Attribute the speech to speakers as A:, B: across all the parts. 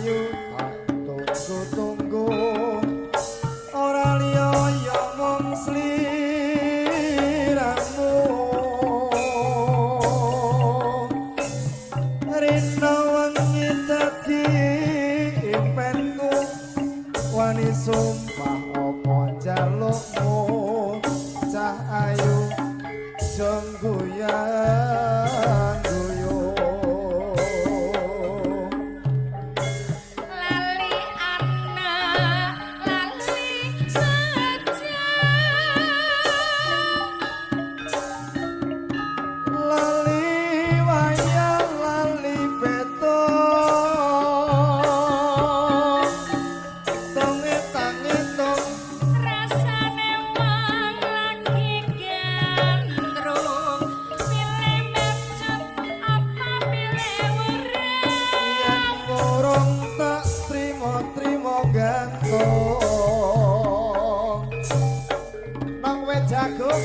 A: ayu tunggu-tunggu ora liya ya mung sliramu rina wengi dadi impenku wani sumpah apa jalukmu cah ayu jengguyan guyu
B: lali anak lali saja
A: lali wayang lali beto tongit-tangitong
B: rasane wong lagi gandrung pilih becet apa pilih
A: yen
B: urang
A: murung tak trimo-trimo gantung nang wit jagung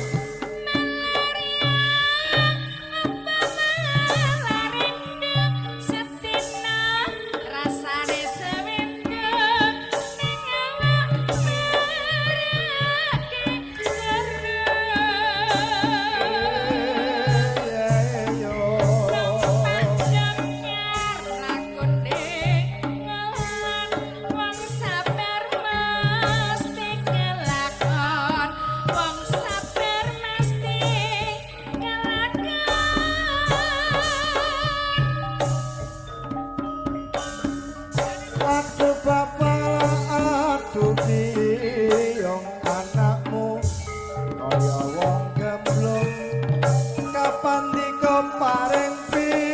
A: waktu bapak aduh biyong anakmu kaya wong gemblung kapan diko paring pitulung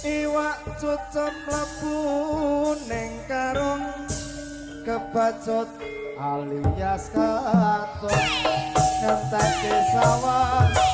A: iwak cucep mlebu ning karung kebacut alias katut ngenteke sawah